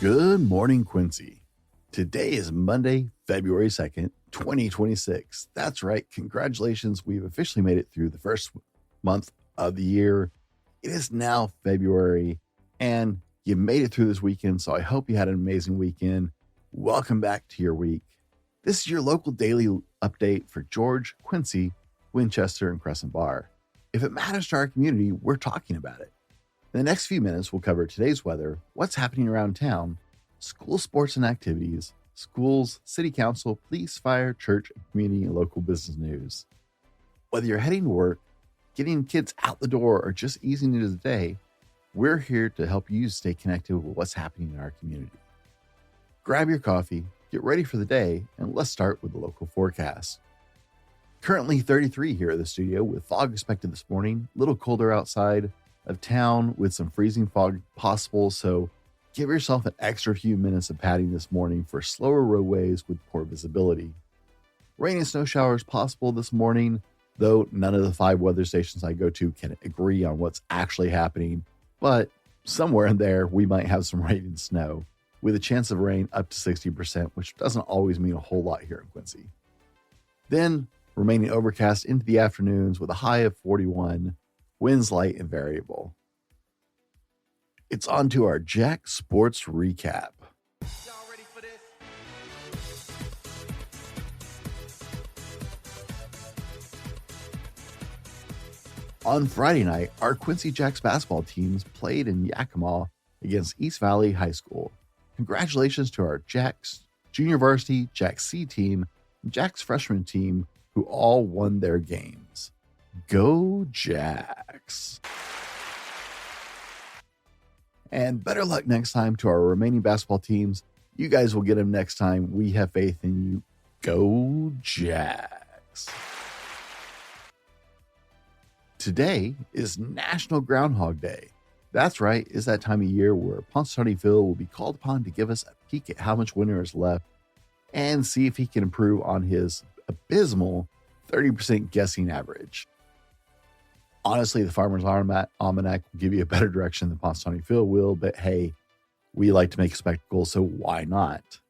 Good morning, Quincy. Today is Monday, February 2nd, 2026. That's right. Congratulations. We've officially made it through the first month of the year. It is now February and you made it through this weekend. So I hope you had an amazing weekend. Welcome back to your week. This is your local daily update for George, Quincy, Winchester, and Crescent Bar. If it matters to our community, we're talking about it. In the next few minutes, we'll cover today's weather, what's happening around town, school sports and activities, schools, city council, police, fire, church, community, and local business news. Whether you're heading to work, getting kids out the door, or just easing into the day, we're here to help you stay connected with what's happening in our community. Grab your coffee, get ready for the day, and let's start with the local forecast. Currently 33 here at the studio with fog expected this morning, a little colder outside of town with some freezing fog possible, so give yourself an extra few minutes of padding this morning for slower roadways with poor visibility. Rain and snow showers possible this morning, though none of the 5 weather stations I go to can agree on what's actually happening, but somewhere in there we might have some rain and snow, with a chance of rain up to 60%, which doesn't always mean a whole lot here in Quincy. Then remaining overcast into the afternoons with a high of 41, winds light and variable. It's on to our Jack Sports Recap. Y'all ready for this? On Friday night, our Quincy Jacks basketball teams played in Yakima against East Valley High School. Congratulations to our Jacks Junior Varsity, Jacks C team, and Jacks freshman team who all won their games. Go Jacks! And better luck next time to our remaining basketball teams. You guys will get them next time. We have faith in you. Go Jacks! Today is National Groundhog Day. That's right, it's that time of year where Punxsutawney Phil will be called upon to give us a peek at how much winter is left and see if he can improve on his abysmal 30% guessing average. Honestly, the Farmer's Almanac will give you a better direction than Punxsutawney Phil will, but hey, we like to make a spectacle, so why not?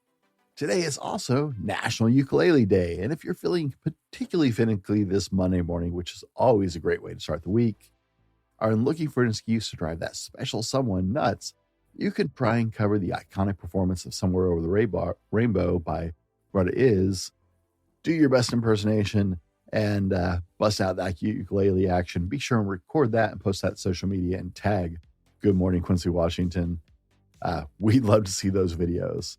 Today is also National Ukulele Day, and if you're feeling particularly finicky this Monday morning, which is always a great way to start the week, are looking for an excuse to drive that special someone nuts, you could try and cover the iconic performance of Somewhere Over the Rainbow by What It Is, do your best impersonation, and bust out that ukulele action. Be sure and record that and post that to social media and tag Good Morning Quincy, Washington. We'd love to see those videos.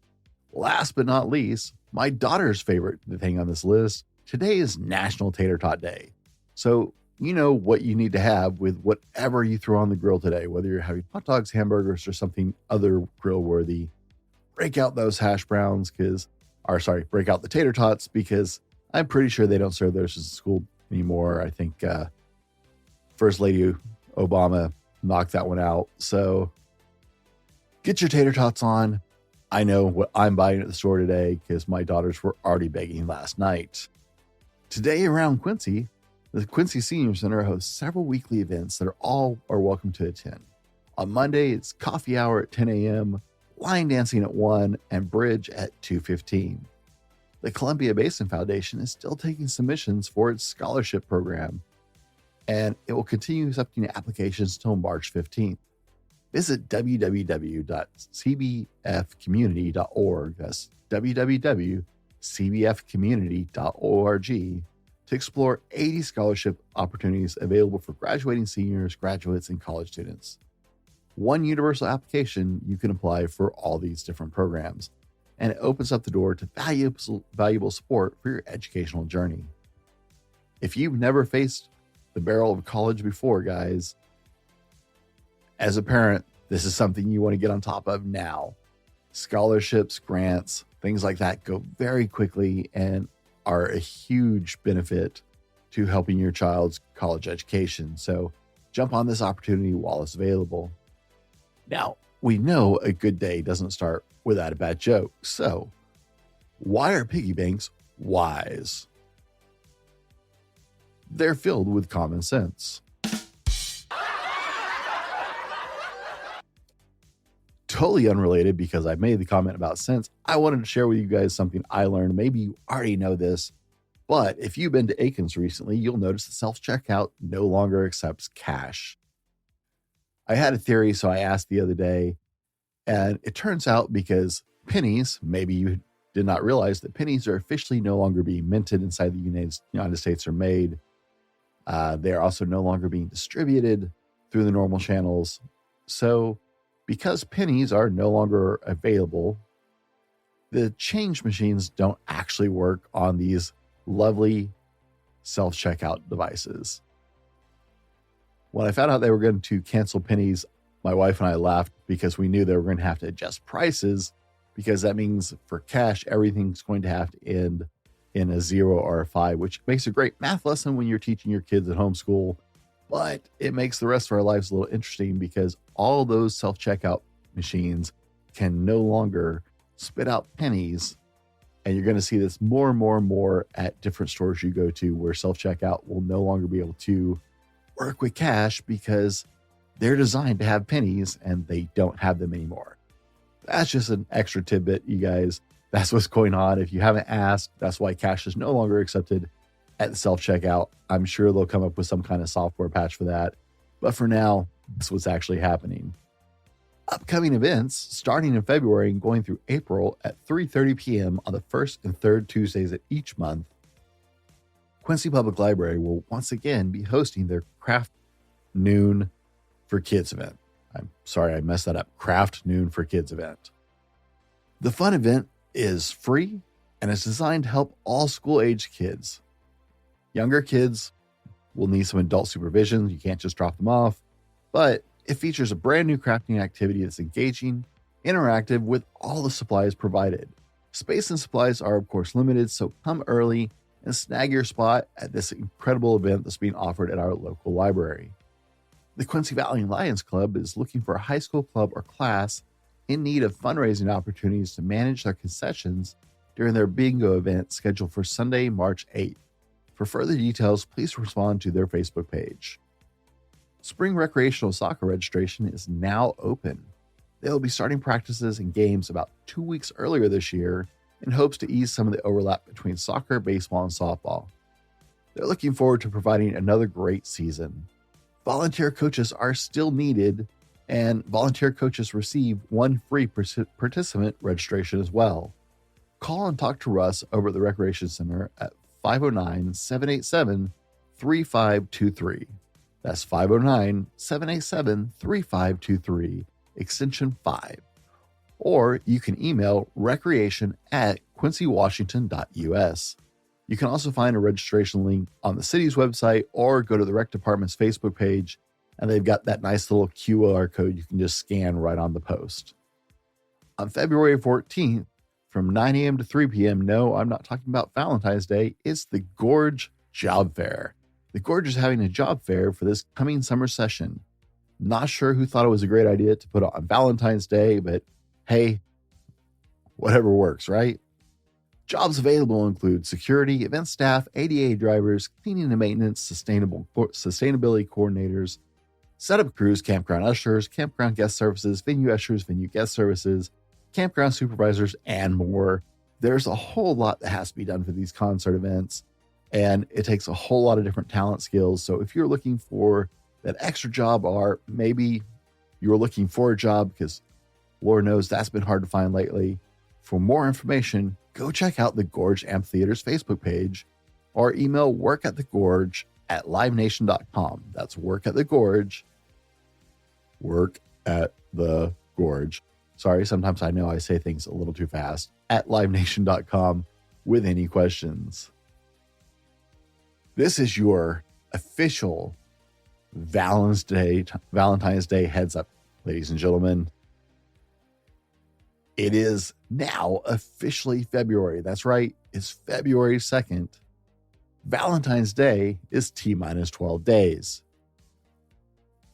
Last but not least, my daughter's favorite thing on this list, today is National Tater Tot Day. So you know what you need to have with whatever you throw on the grill today, whether you're having hot dogs, hamburgers, or something other grill worthy. Break out those hash browns break out the tater tots, because I'm pretty sure they don't serve those at school anymore. I think First Lady Obama knocked that one out. So get your tater tots on. I know what I'm buying at the store today because my daughters were already begging last night. Today around Quincy, the Quincy Senior Center hosts several weekly events that all are welcome to attend. On Monday, it's coffee hour at 10 a.m., line dancing at 1, and bridge at 2:15. The Columbia Basin Foundation is still taking submissions for its scholarship program, and it will continue accepting applications until March 15th. Visit www.cbfcommunity.org. That's www.cbfcommunity.org to explore 80 scholarship opportunities available for graduating seniors, graduates, and college students. One universal application, you can apply for all these different programs, and it opens up the door to valuable support for your educational journey. If you've never faced the barrel of college before, guys, as a parent, this is something you want to get on top of now. Scholarships, grants, things like that go very quickly and are a huge benefit to helping your child's college education. So jump on this opportunity while it's available. Now, we know a good day doesn't start without a bad joke. So why are piggy banks wise? They're filled with common sense. Totally unrelated, because I made the comment about cents, I wanted to share with you guys something I learned. Maybe you already know this, but if you've been to Aikens recently, you'll notice the self-checkout no longer accepts cash. I had a theory, so I asked the other day, and it turns out because pennies, maybe you did not realize that pennies are officially no longer being minted inside the United States or made. They are also no longer being distributed through the normal channels. So because pennies are no longer available, the change machines don't actually work on these lovely self-checkout devices. When I found out they were going to cancel pennies, my wife and I laughed because we knew they were going to have to adjust prices, because that means for cash, everything's going to have to end in a 0 or a 5, which makes a great math lesson when you're teaching your kids at homeschool. But it makes the rest of our lives a little interesting, because all those self-checkout machines can no longer spit out pennies. And you're going to see this more and more and more at different stores you go to, where self-checkout will no longer be able to work with cash because they're designed to have pennies and they don't have them anymore. That's just an extra tidbit, you guys. That's what's going on. If you haven't asked, that's why cash is no longer accepted at the self-checkout. I'm sure they'll come up with some kind of software patch for that. But for now, that's what's actually happening. Upcoming events starting in February and going through April at 3:30 p.m. on the first and third Tuesdays of each month. Quincy Public Library will once again be hosting their Craft Noon for Kids event. I'm sorry, I messed that up. Craft Noon for Kids event. The fun event is free and is designed to help all school-age kids. Younger kids will need some adult supervision. You can't just drop them off, but it features a brand new crafting activity that's engaging, interactive, with all the supplies provided. Space and supplies are, of course, limited, so come early and snag your spot at this incredible event that's being offered at our local library. The Quincy Valley Lions Club is looking for a high school club or class in need of fundraising opportunities to manage their concessions during their bingo event scheduled for Sunday, March 8th. For further details, please respond to their Facebook page. Spring recreational soccer registration is now open. They will be starting practices and games about 2 weeks earlier this year in hopes to ease some of the overlap between soccer, baseball, and softball. They're looking forward to providing another great season. Volunteer coaches are still needed, and volunteer coaches receive one free participant registration as well. Call and talk to Russ over at the Recreation Center at 509-787-3523. That's 509-787-3523, extension 5. Or you can email recreation@quincy-washington.us. You can also find a registration link on the city's website, or go to the Rec Department's Facebook page, and they've got that nice little QR code you can just scan right on the post. On February 14th, from 9 a.m. to 3 p.m., no, I'm not talking about Valentine's Day, it's the Gorge Job Fair. The Gorge is having a job fair for this coming summer session. Not sure who thought it was a great idea to put it on Valentine's Day, but hey, whatever works, right? Jobs available include security, event staff, ADA drivers, cleaning and maintenance, sustainability coordinators, setup crews, campground ushers, campground guest services, venue ushers, venue guest services, campground supervisors, and more. There's a whole lot that has to be done for these concert events, and it takes a whole lot of different talent skills. So if you're looking for that extra job, or maybe you're looking for a job, because Lord knows that's been hard to find lately, for more information, go check out the Gorge Amphitheater's Facebook page, or email workatthegorge@livenation.com. That's workatthegorge. Sorry, sometimes I know I say things a little too fast. @livenation.com with any questions. This is your official Valentine's Day heads up, ladies and gentlemen. It is now officially February. That's right. It's February 2nd. Valentine's Day is T-minus 12 days.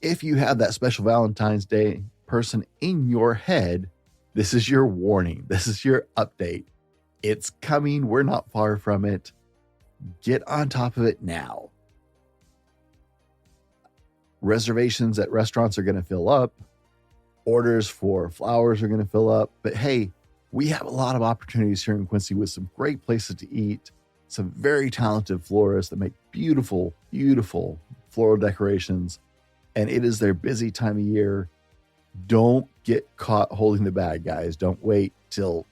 If you have that special Valentine's Day person in your head, this is your warning. This is your update. It's coming. We're not far from it. Get on top of it now. Reservations at restaurants are going to fill up. Orders for flowers are going to fill up. But hey, we have a lot of opportunities here in Quincy with some great places to eat, some very talented florists that make beautiful, beautiful floral decorations. And it is their busy time of year. Don't get caught holding the bag, guys. Don't wait till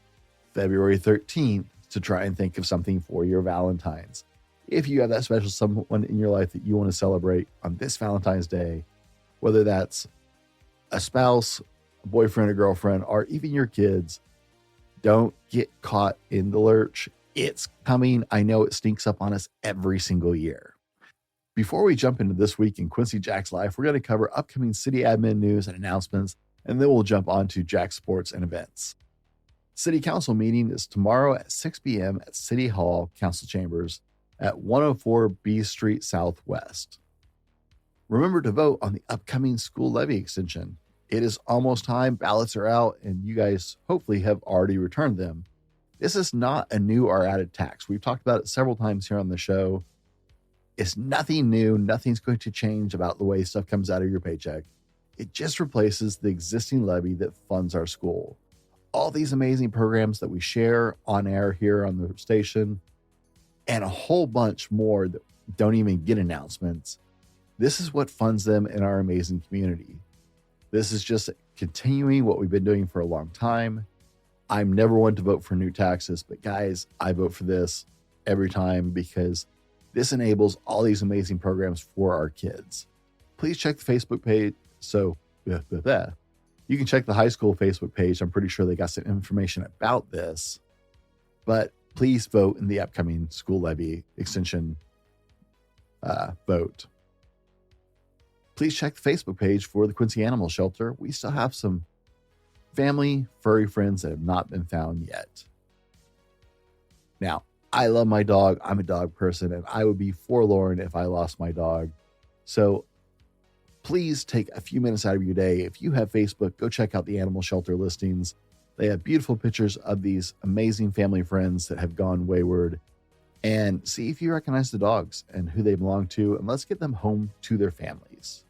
February 13th to try and think of something for your Valentine's. If you have that special someone in your life that you want to celebrate on this Valentine's Day, whether that's a spouse, a boyfriend, a girlfriend, or even your kids, don't get caught in the lurch. It's coming. I know it sneaks up on us every single year. Before we jump into this week in Quincy Jack's life, we're going to cover upcoming city admin news and announcements, and then we'll jump on to Jack Sports and events. City Council meeting is tomorrow at 6 p.m. at City Hall Council Chambers at 104 B Street Southwest. Remember to vote on the upcoming school levy extension. It is almost time. Ballots are out, and you guys hopefully have already returned them. This is not a new or added tax. We've talked about it several times here on the show. It's nothing new. Nothing's going to change about the way stuff comes out of your paycheck. It just replaces the existing levy that funds our school. All these amazing programs that we share on air here on the station, and a whole bunch more that don't even get announcements. This is what funds them in our amazing community. This is just continuing what we've been doing for a long time. I'm never one to vote for new taxes, but guys, I vote for this every time because this enables all these amazing programs for our kids. Please check the Facebook page. You can check the high school Facebook page. I'm pretty sure they got some information about this, but please vote in the upcoming school levy extension vote. Please check the Facebook page for the Quincy Animal Shelter. We still have some family furry friends that have not been found yet. Now, I love my dog. I'm a dog person, and I would be forlorn if I lost my dog. So please take a few minutes out of your day. If you have Facebook, go check out the animal shelter listings. They have beautiful pictures of these amazing family friends that have gone wayward, and see if you recognize the dogs and who they belong to, and let's get them home to their families.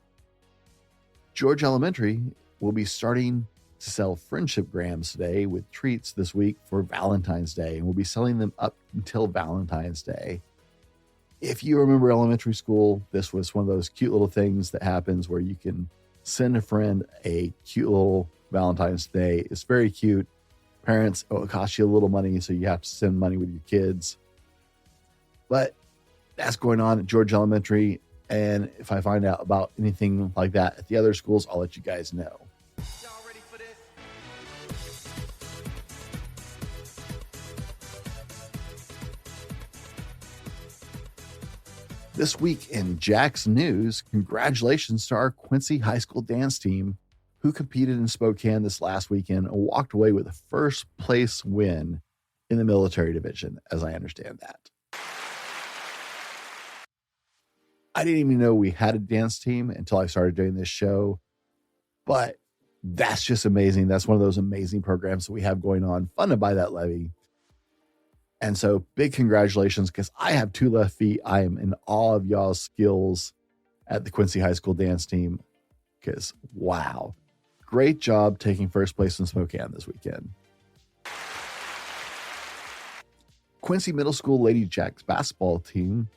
George Elementary will be starting to sell friendship grams today with treats this week for Valentine's Day, and we'll be selling them up until Valentine's Day. If you remember elementary school, this was one of those cute little things that happens where you can send a friend a cute little Valentine's Day. It's very cute. Parents, it costs you a little money, so you have to send money with your kids. But that's going on at George Elementary, and if I find out about anything like that at the other schools, I'll let you guys know. Y'all ready for this? This week in Jack's news, congratulations to our Quincy High School dance team who competed in Spokane this last weekend and walked away with a first place win in the military division, as I understand that. I didn't even know we had a dance team until I started doing this show, but that's just amazing. That's one of those amazing programs that we have going on, funded by that levy. And so big congratulations, because I have two left feet. I am in awe of y'all's skills at the Quincy High School dance team, because wow, great job taking first place in Spokane this weekend. Quincy Middle School Lady Jacks basketball team,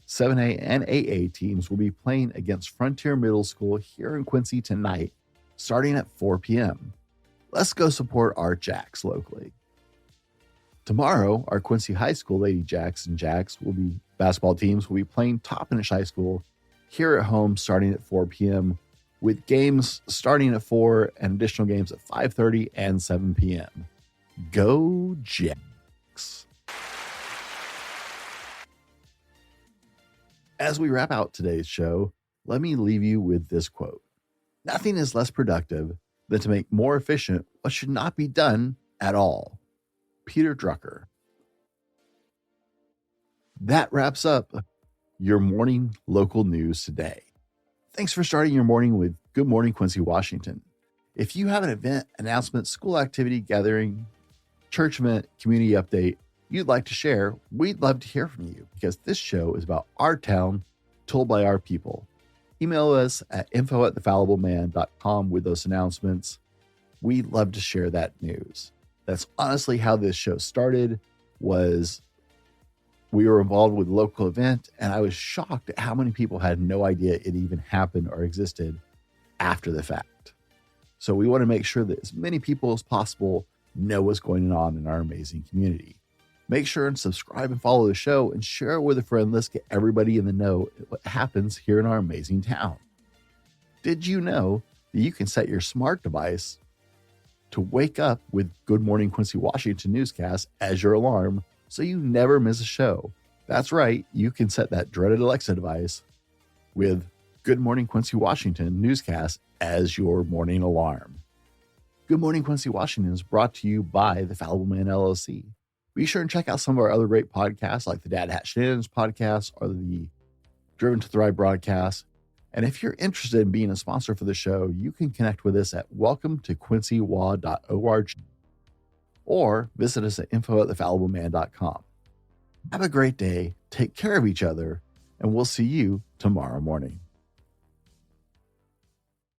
7A and 8A teams will be playing against Frontier Middle School here in Quincy tonight, starting at 4 p.m. Let's go support our Jacks locally. Tomorrow, our Quincy High School Lady Jacks and Jacks basketball teams will be playing Toppenish High School here at home starting at 4 p.m. with games starting at 4 and additional games at 5:30 and 7 p.m. Go Jacks! As we wrap out today's show, let me leave you with this quote. Nothing is less productive than to make more efficient what should not be done at all. Peter Drucker. That wraps up your morning local news today. Thanks for starting your morning with Good Morning Quincy, Washington. If you have an event, announcement, school activity, gathering, church event, community update you'd like to share, we'd love to hear from you, because this show is about our town told by our people. Email us at info@thefallibleman.com with those announcements. We love to share that news. That's honestly how this show started. Was we were involved with a local event, and I was shocked at how many people had no idea it even happened or existed after the fact. So we want to make sure that as many people as possible know what's going on in our amazing community. Make sure and subscribe and follow the show and share it with a friend. Let's get everybody in the know what happens here in our amazing town. Did you know that you can set your smart device to wake up with Good Morning Quincy Washington newscast as your alarm so you never miss a show? That's right, you can set that dreaded Alexa device with Good Morning Quincy Washington newscast as your morning alarm. Good Morning Quincy Washington is brought to you by the Fallible Man LLC. Be sure and check out some of our other great podcasts like the Dad Hat Shenanigans podcast or the Driven to Thrive broadcast. And if you're interested in being a sponsor for the show, you can connect with us at welcometoquincywa.org or visit us at info@thefallibleman.com. Have a great day, take care of each other, and we'll see you tomorrow morning.